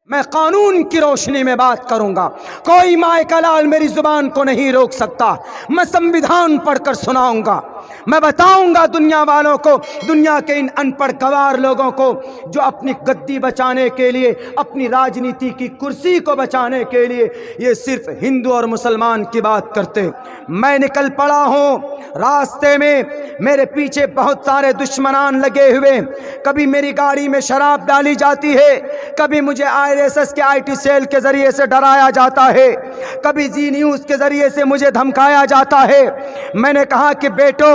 میں قانون کی روشنی میں بات کروں گا، کوئی مائے کا لال میری زبان کو نہیں روک سکتا۔ میں سنویدھان پڑھ کر سناؤں گا، میں بتاؤں گا دنیا والوں کو، دنیا کے ان ان پڑھ گوار لوگوں کو جو اپنی گدی بچانے کے لیے، اپنی راجنیتی کی کرسی کو بچانے کے لیے یہ صرف ہندو اور مسلمان کی بات کرتے۔ میں نکل پڑا ہوں راستے میں، میرے پیچھے بہت سارے دشمنان لگے ہوئے، کبھی میری گاڑی میں شراب ڈالی جاتی ہے، کبھی مجھے RSS کے IT سیل کے ذریعے سے ڈرایا جاتا ہے، کبھی زی نیوز کے ذریعے سے مجھے دھمکایا جاتا ہے۔ میں نے کہا کہ بیٹو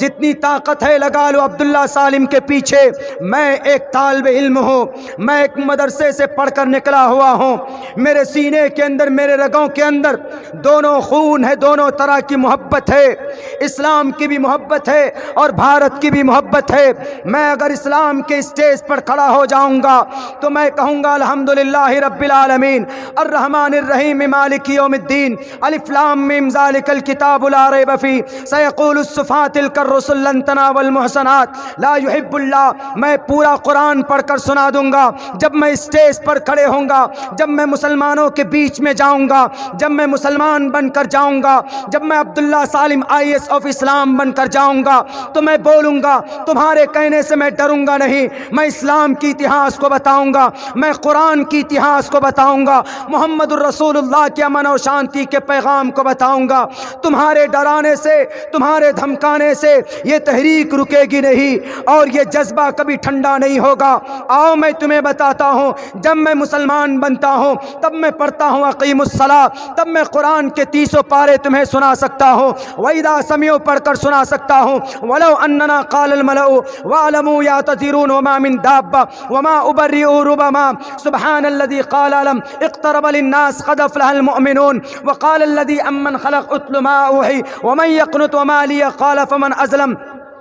جتنی طاقت ہے لگا لو عبداللہ سالم کے پیچھے، میں ایک طالب علم ہوں، میں ایک مدرسے سے پڑھ کر نکلا ہوا ہوں، میرے سینے کے اندر، میرے رگوں کے اندر دونوں خون ہے، دونوں طرح کی محبت ہے، اسلام کی بھی محبت ہے اور بھارت کی بھی محبت ہے۔ میں اگر اسلام کے اسٹیج پر کھڑا ہو جاؤں گا تو میں کہوں گا الحمدللہ رب العالمین الرحمن الرحیم مالک یوم الدین الف لام میم ذالک الکتاب لا ریب فیہ سیقول الصفات تلک الرسل لن تنالوا المحسنات لا یحب اللہ۔ میں پورا قرآن پڑھ کر سنا دوں گا جب میں اسٹیج پر کھڑے ہوں گا، جب میں مسلمانوں کے بیچ میں جاؤں گا، جب میں مسلمان بن کر جاؤں گا، جب میں عبداللہ سالم IAS آف اسلام بن کر جاؤں گا تو میں بولوں گا، تمہارے کہنے سے میں ڈروں گا نہیں، میں اسلام کی اتہاس کو بتاؤں گا، میں قرآن کی اتہاس کو بتاؤں گا، محمد الرسول اللہ کے امن و شانتی کے پیغام کو بتاؤں گا۔ تمہارے ڈرانے سے، تمہارے دھمکانے سے یہ تحریک رکے گی نہیں اور یہ جذبہ کبھی ٹھنڈا نہیں ہوگا۔ آؤ میں تمہیں بتاتا ہوں، جب میں مسلمان بنتا ہوں تب میں پڑھتا ہوں اقیم الصلاۃ، تب میں قرآن کے 30 پارے تمہیں سنا سکتا ہوں، وَإِذَا سَمِعُوا پڑھ کر سنا سکتا ہوں، وَلَوْ أَنَّنَا قَالَ الْمَلَأُ وَاعْلَمُوا يَعْتَذِرُونَ وَمَا مِن دَابَّةٍ وَمَا أُبَرِّئُ رُبَمَا سبحان الذي قال لم اقترب للناس قد أفلح المؤمنون وقال الذي أمن خلق أتل ما أوحي ومن يقنط وما لي قال فمن أظلم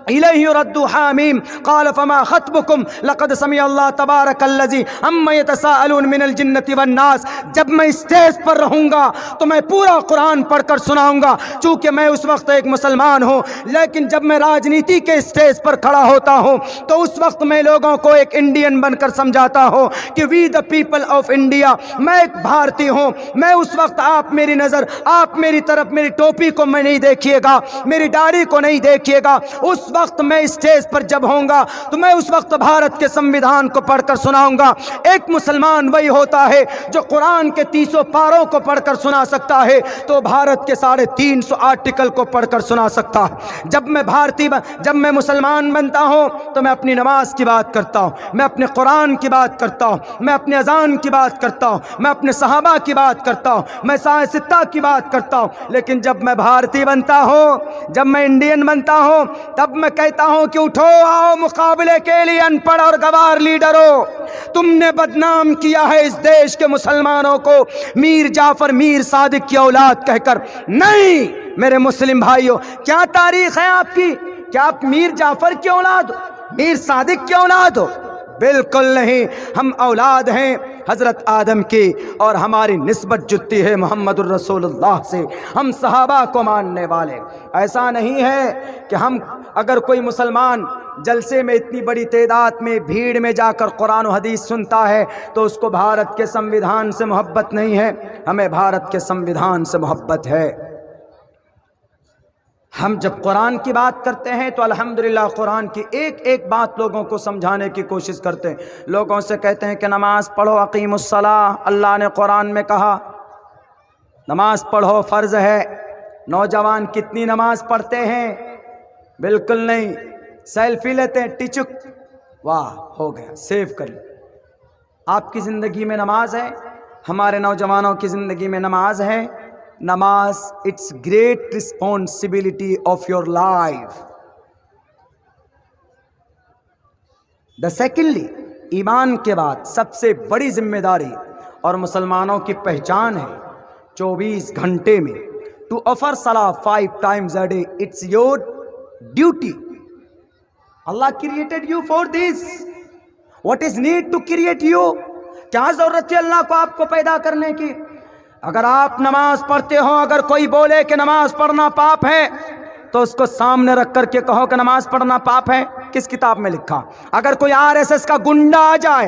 إليه يرد حاميم قال فما خطبكم لقد سمع الله تبارك الذي عما يتساءلون من الجنة والناس۔ جب میں اسٹیج پر رہوں گا تو میں پورا قرآن پڑھ کر سناؤں گا، چونکہ میں اس وقت ایک مسلمان ہوں، لیکن جب میں راجنیتی کے اسٹیج پر کھڑا ہوتا ہوں تو اس وقت میں لوگوں کو ایک انڈین بن کر سمجھاتا ہوں کہ وی دا پیپل آف انڈیا، میں ایک بھارتی ہوں۔ میں اس وقت آپ میری نظر، آپ میری طرف، میری ٹوپی کو میں نہیں دیکھیے گا، میری داڑھی کو نہیں دیکھیے گا، اس وقت میں اسٹیج پر جب ہوں گا تو میں اس وقت بھارت کے سنویدھان کو پڑھ کر سناؤں گا۔ ایک مسلمان وہی ہوتا ہے جو قرآن کے 30 پاروں کو پڑھ کر سنا سکتا ہے تو بھارت کے 350 آرٹیکل کو پڑھ کر سنا سکتا ہے۔ جب میں مسلمان بنتا ہوں تو میں اپنی نماز کی بات کرتا ہوں، میں اپنے قرآن کی بات کرتا ہوں، میں اپنے اذان کی بات کرتا ہوں، میں اپنے صحابہ کی بات کرتا ہوں، میں سائے ستہ کی بات کرتا ہوں۔ لیکن جب میں بھارتی بنتا ہوں، جب میں انڈین بنتا ہوں، تب میں کہتا ہوں کہ اٹھو آؤ مقابلے کے لیے ان پڑھ اور گوار لیڈروں، تم نے بدنام کیا ہے اس دیش کے مسلمانوں کو میر جعفر میر صادق کی اولاد کہہ کر۔ نہیں میرے مسلم بھائیوں، کیا تاریخ ہے آپ کی؟ کیا آپ میر جعفر کی اولاد ہو، میر صادق کی اولاد ہو؟ بالکل نہیں، ہم اولاد ہیں حضرت آدم کی اور ہماری نسبت جتتی ہے محمد الرسول اللہ سے، ہم صحابہ کو ماننے والے۔ ایسا نہیں ہے کہ ہم اگر کوئی مسلمان جلسے میں اتنی بڑی تعداد میں بھیڑ میں جا کر قرآن و حدیث سنتا ہے تو اس کو بھارت کے سنویدھان سے محبت نہیں ہے، ہمیں بھارت کے سنویدھان سے محبت ہے۔ ہم جب قرآن کی بات کرتے ہیں تو الحمدللہ قرآن کی ایک ایک بات لوگوں کو سمجھانے کی کوشش کرتے ہیں۔ لوگوں سے کہتے ہیں کہ نماز پڑھو، اقیم الصلاۃ، اللہ نے قرآن میں کہا نماز پڑھو، فرض ہے۔ نوجوان کتنی نماز پڑھتے ہیں؟ بالکل نہیں، سیلفی لیتے ہیں، ٹچک، واہ ہو گیا، سیو کر لیں۔ آپ کی زندگی میں نماز ہے، ہمارے نوجوانوں کی زندگی میں نماز ہے۔ نماز it's great responsibility of your life. The secondly, ایمان کے بعد سب سے بڑی ذمہ داری اور مسلمانوں کی پہچان ہے 24 گھنٹے میں ٹو آفر صلاح 5 times a day. It's your duty. Allah created you for this. What is need to create you? کیا ضرورت ہے اللہ کو آپ کو پیدا کرنے کی؟ اگر آپ نماز پڑھتے ہو، اگر کوئی بولے کہ نماز پڑھنا پاپ ہے تو اس کو سامنے رکھ کر کے کہو کہ نماز پڑھنا پاپ ہے، کس کتاب میں لکھا؟ اگر کوئی RSS کا گنڈا آ جائے،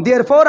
Therefore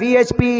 VHP,